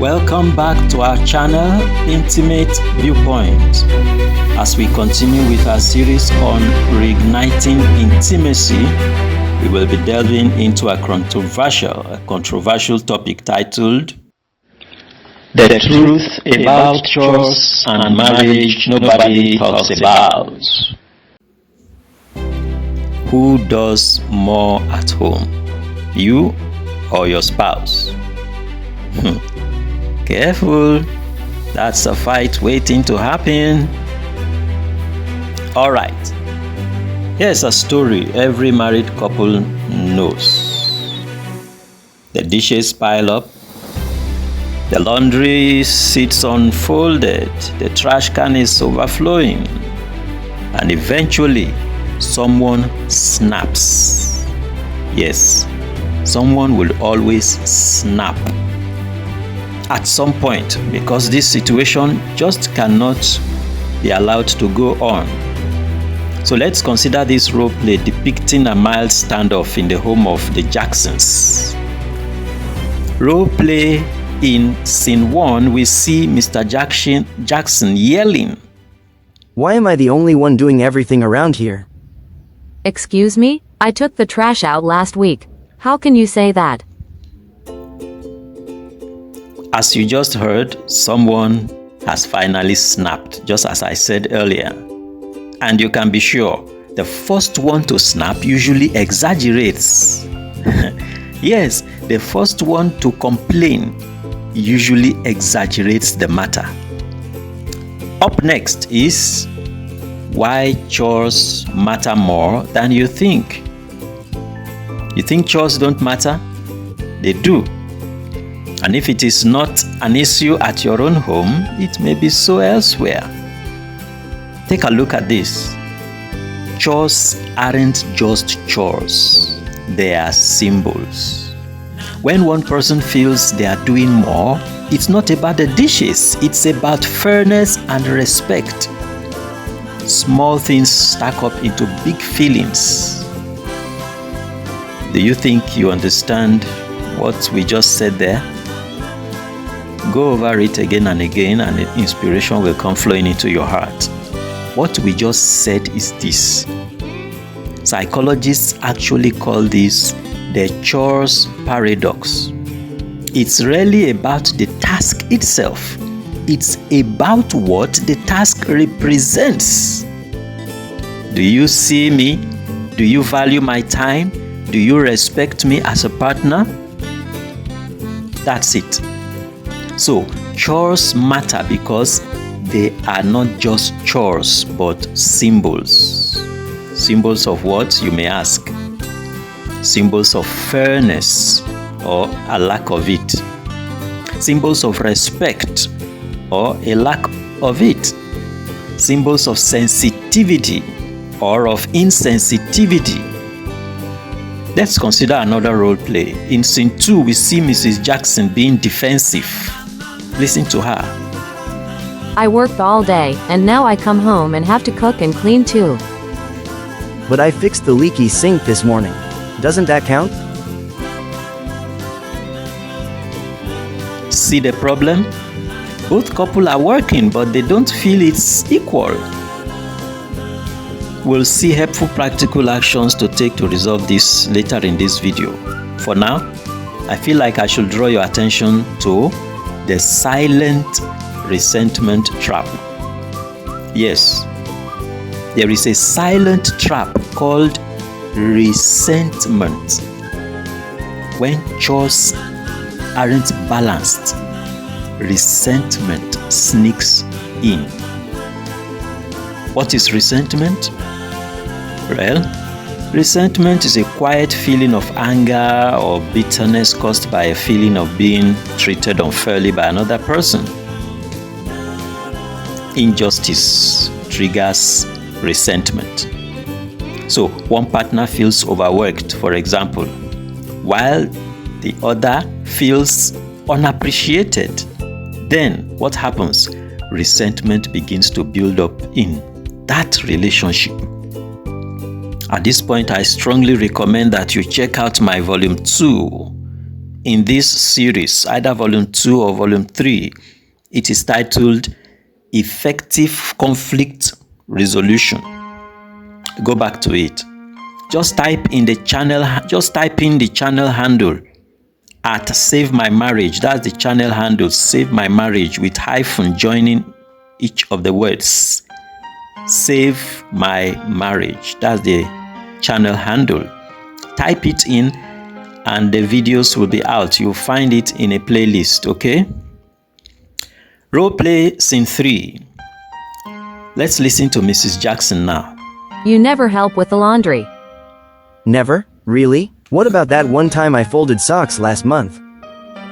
Welcome back to our channel, Intimate Viewpoint. As we continue with our series on reigniting intimacy, we will be delving into a controversial topic titled The Truth About Chores and Marriage Nobody Talks About. Who does more at home, you or your spouse? Careful, that's a fight waiting to happen. Alright, here's a story every married couple knows. The dishes pile up, the laundry sits unfolded, the trash can is overflowing, and eventually someone snaps. Yes, someone will always snap at some point, because this situation just cannot be allowed to go on. So let's consider this role play depicting a mild standoff in the home of the Jacksons. Role play in scene 1, we see Mr. Jackson yelling, "Why am I the only one doing everything around here?" "Excuse me? I took the trash out last week. How can you say that?" As you just heard, someone has finally snapped, just as I said earlier. And you can be sure, the first one to snap usually exaggerates. Yes, the first one to complain usually exaggerates the matter. Up next is why chores matter more than you think. You think chores don't matter? They do. And if it is not an issue at your own home, it may be so elsewhere. Take a look at this. Chores aren't just chores. They are symbols. When one person feels they are doing more, it's not about the dishes. It's about fairness and respect. Small things stack up into big feelings. Do you think you understand what we just said there? Go over it again and again, and inspiration will come flowing into your heart. What we just said is this. Psychologists actually call this the chores paradox. It's really about the task itself. It's about what the task represents. Do you see me? Do you value my time? Do you respect me as a partner? That's it. So, chores matter because they are not just chores, but symbols. Symbols of what, you may ask? Symbols of fairness, or a lack of it. Symbols of respect, or a lack of it. Symbols of sensitivity, or of insensitivity. Let's consider another role play. In scene 2, we see Mrs. Jackson being defensive. Listen to her. "I worked all day, and now I come home and have to cook and clean too." "But I fixed the leaky sink this morning. Doesn't that count?" See the problem? Both couples are working, but they don't feel it's equal. We'll see helpful practical actions to take to resolve this later in this video. For now, I feel like I should draw your attention to the silent resentment trap. Yes, there is a silent trap called resentment. When chores aren't balanced, resentment sneaks in. What is resentment? Well, resentment is a quiet feeling of anger or bitterness caused by a feeling of being treated unfairly by another person. Injustice triggers resentment. So, one partner feels overworked, for example, while the other feels unappreciated. Then, what happens? Resentment begins to build up in that relationship. At this point, I strongly recommend that you check out my volume 2 in this series, either volume 2 or volume 3. It is titled Effective Conflict Resolution. Go back to it. Just type in the channel handle at Save My Marriage. That's the channel handle, Save My Marriage, with hyphen joining each of the words. Save My Marriage. That's the channel handle. Type it in and the videos will be out. You'll find it in a playlist, okay? Role play scene 3. Let's listen to Mrs. Jackson now. You never help with the laundry. Never? Really? What about that one time I folded socks last month?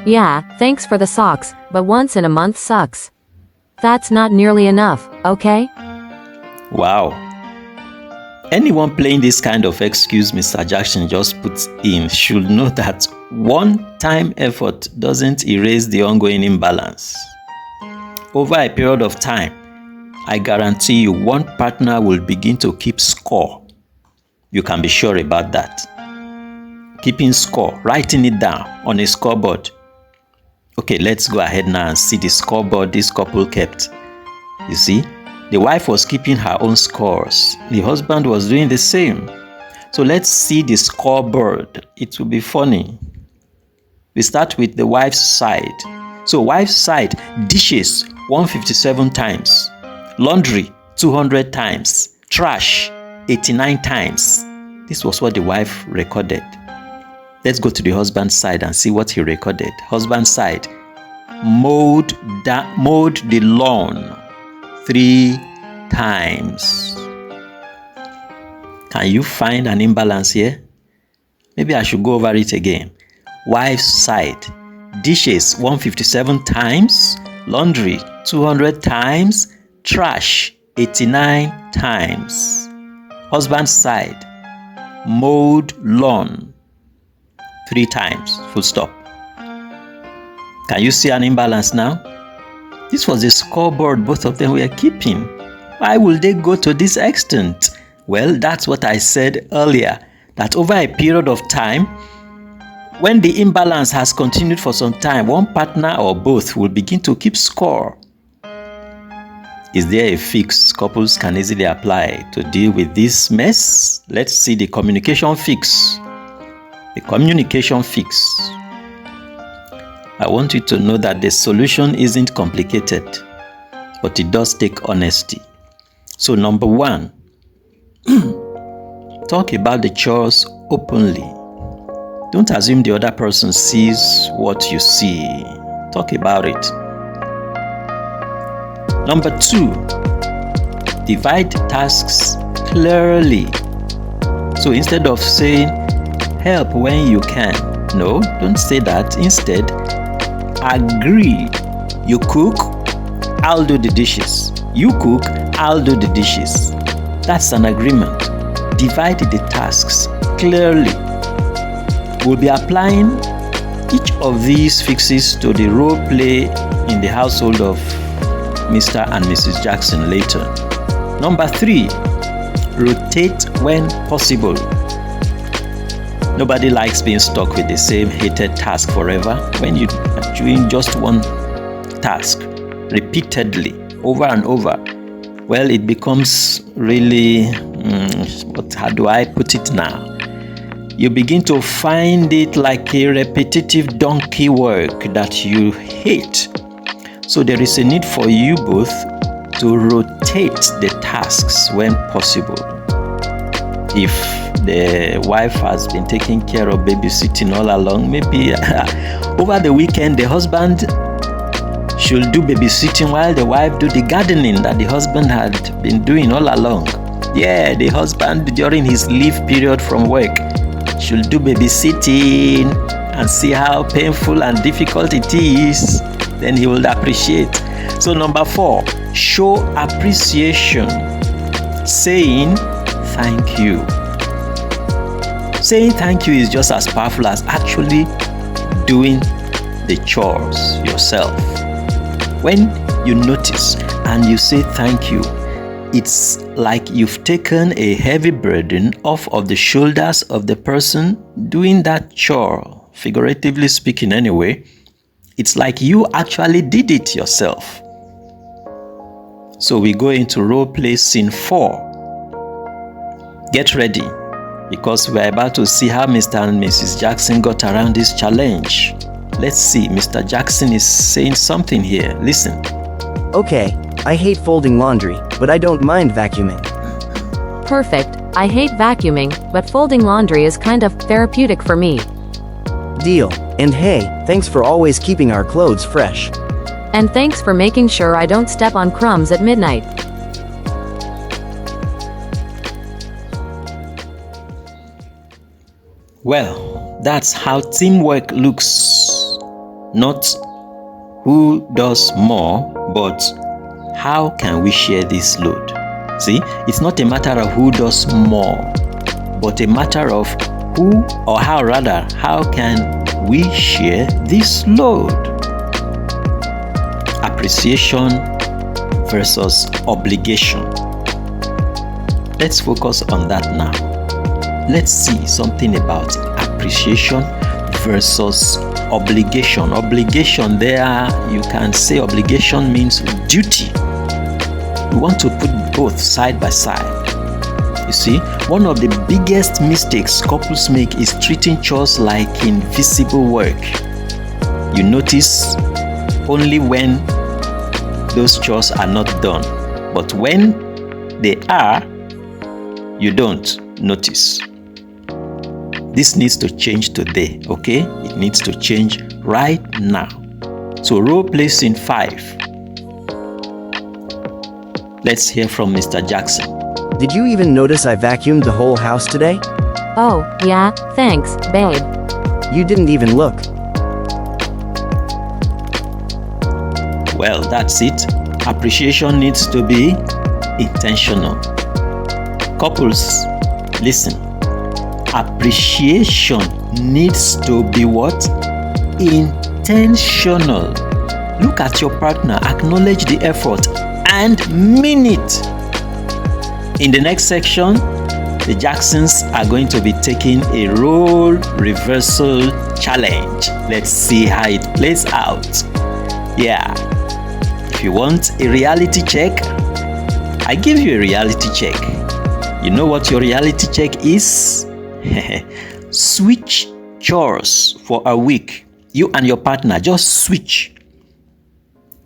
Yeah, thanks for the socks, but once in a month sucks. That's not nearly enough, okay? Wow. Anyone playing this kind of excuse Mr. Jackson just puts in should know that one-time effort doesn't erase the ongoing imbalance. Over a period of time, I guarantee you one partner will begin to keep score. You can be sure about that. Keeping score, writing it down on a scoreboard. Okay, let's go ahead now and see the scoreboard this couple kept. You see, the wife was keeping her own scores. The husband was doing the same. So let's see the scoreboard. It will be funny. We start with the wife's side. So wife's side, dishes 157 times, laundry 200 times, trash 89 times. This was what the wife recorded. Let's go to the husband's side and see what he recorded. Husband's side, mowed the lawn 3 times. Can you find an imbalance here? Maybe I should go over it again. Wife's side, dishes 157 times, laundry 200 times, trash 89 times. Husband's side, mowed lawn 3 times, full stop. Can you see an imbalance now? This was a scoreboard both of them were keeping. Why will they go to this extent? Well, that's what I said earlier, that over a period of time, when the imbalance has continued for some time, one partner or both will begin to keep score. Is there a fix couples can easily apply to deal with this mess? Let's see the communication fix. The communication fix. I want you to know that the solution isn't complicated, but it does take honesty. So number 1, talk about the chores openly. Don't assume the other person sees what you see. Talk about it. Number 2, divide tasks clearly. So instead of saying, help when you can, no, don't say that. Instead, agree. You cook, I'll do the dishes. You cook, I'll do the dishes. That's an agreement. Divide the tasks clearly. We'll be applying each of these fixes to the role play in the household of Mr. and Mrs. Jackson later. Number 3, rotate when possible. Nobody likes being stuck with the same hated task forever. When you are doing just one task repeatedly, over and over, well, it becomes really, how do I put it now? You begin to find it like a repetitive donkey work that you hate. So there is a need for you both to rotate the tasks when possible. If the wife has been taking care of babysitting all along, maybe over the weekend the husband should do babysitting while the wife do the gardening that the husband had been doing all along. Yeah, the husband during his leave period from work should do babysitting and see how painful and difficult it is. Then he will appreciate. So number 4, show appreciation. Saying thank you. Saying thank you is just as powerful as actually doing the chores yourself. When you notice and you say thank you, it's like you've taken a heavy burden off of the shoulders of the person doing that chore figuratively speaking anyway. It's like you actually did it yourself. So we go into role play scene 4. Get ready, because we're about to see how Mr. and Mrs. Jackson got around this challenge. Let's see, Mr. Jackson is saying something here. Listen. Okay, I hate folding laundry, but I don't mind vacuuming. Perfect. I hate vacuuming, but folding laundry is kind of therapeutic for me. Deal. And hey, thanks for always keeping our clothes fresh. And thanks for making sure I don't step on crumbs at midnight. Well, that's how teamwork looks. Not who does more, but how can we share this load? See, it's not a matter of who does more, but a matter of who, or how rather, how can we share this load? Appreciation versus obligation. Let's focus on that now. Let's see something about appreciation versus obligation. Obligation, there you can say obligation means duty. We want to put both side by side. You see, one of the biggest mistakes couples make is treating chores like invisible work. You notice only when those chores are not done, but when they are, you don't notice. This needs to change today, okay? It needs to change right now. So role play scene 5. Let's hear from Mr. Jackson. Did you even notice I vacuumed the whole house today? Oh, yeah, thanks, babe. You didn't even look. Well, that's it. Appreciation needs to be intentional. Couples, listen. Appreciation needs to be what? Intentional. Look at your partner, acknowledge the effort, and mean it. In the next section, the Jacksons are going to be taking a role reversal challenge. Let's see how it plays out. Yeah. If you want a reality check, I give you a reality check. You know what your reality check is? Switch chores for a week. You and your partner just switch.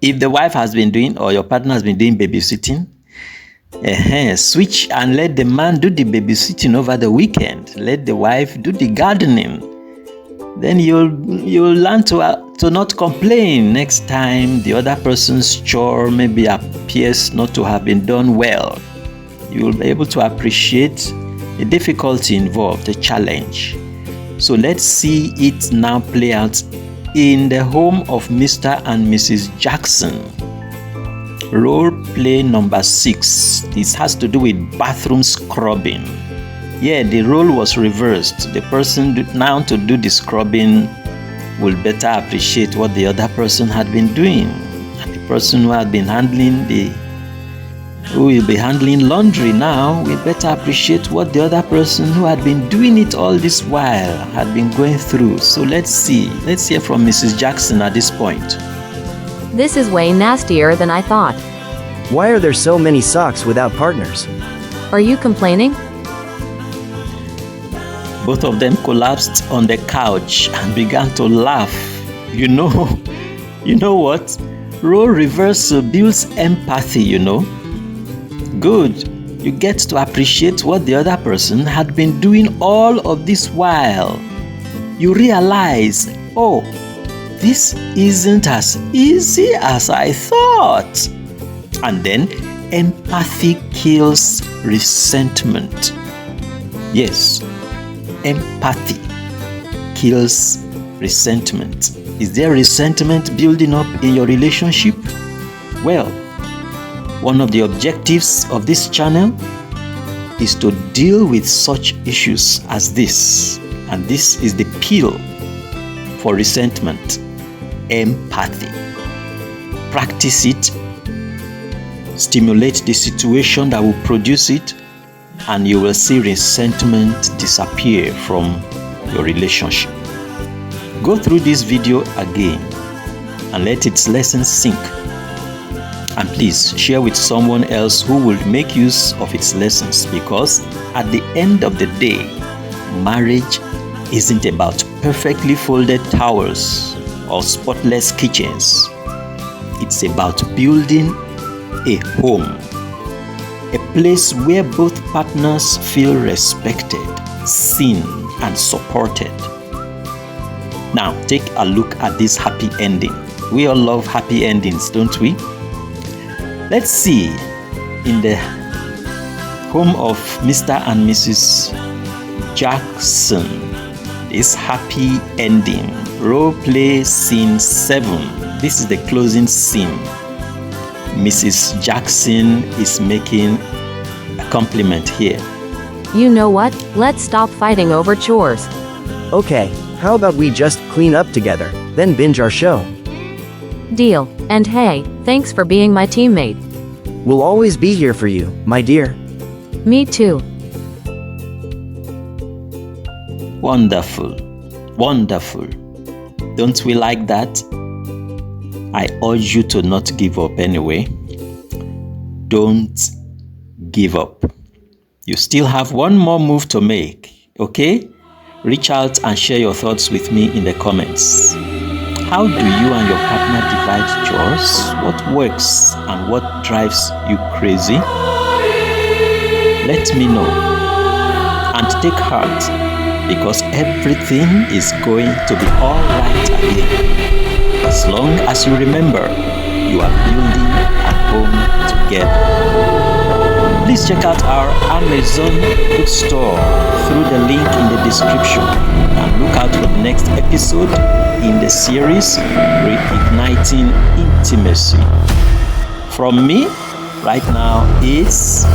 If the wife has been doing, or your partner has been doing babysitting, switch and let the man do the babysitting over the weekend. Let the wife do the gardening. Then you'll learn to not complain next time the other person's chore maybe appears not to have been done well. You will be able to appreciate the difficulty involved, the challenge. So let's see it now play out in the home of Mr. and Mrs. Jackson. Role play number 6. This has to do with bathroom scrubbing. Yeah, the role was reversed. The person now to do the scrubbing will better appreciate what the other person had been doing. And the person who will be handling laundry now will better appreciate what the other person who had been doing it all this while had been going through. So let's hear from Mrs. Jackson at this point. This is way nastier than I thought. Why are there so many socks without partners? Are you complaining? Both of them collapsed on the couch and began to laugh. You know what? Role reversal builds empathy, Good. You get to appreciate what the other person had been doing all of this while. You realize, oh, this isn't as easy as I thought. And then empathy kills resentment. Yes, empathy kills resentment. Is there resentment building up in your relationship? Well, one of the objectives of this channel is to deal with such issues as this. And this is the pill for resentment: empathy. Practice it, stimulate the situation that will produce it, and you will see resentment disappear from your relationship. Go through this video again and let its lessons sink. And please share with someone else who will make use of its lessons, because at the end of the day, marriage isn't about perfectly folded towels or spotless kitchens. It's about building a home, a place where both partners feel respected, seen, and supported. Now, take a look at this happy ending. We all love happy endings, don't we? Let's see, in the home of Mr. and Mrs. Jackson, this happy ending. Role play scene 7. This is the closing scene. Mrs. Jackson is making a compliment here. You know what? Let's stop fighting over chores. Okay, how about we just clean up together, then binge our show? Deal. And hey, thanks for being my teammate. We'll always be here for you, my dear. Me too. Wonderful. Wonderful. Don't we like that? I urge you to not give up anyway. Don't give up. You still have one more move to make, okay? Reach out and share your thoughts with me in the comments. How do you and your partner divide chores? What works and what drives you crazy? Let me know. And take heart, because everything is going to be alright again. As long as you remember, you are building a home together. Please check out our Amazon bookstore through the link in the description, and look out for the next episode in the series Reigniting Intimacy. From me, right now is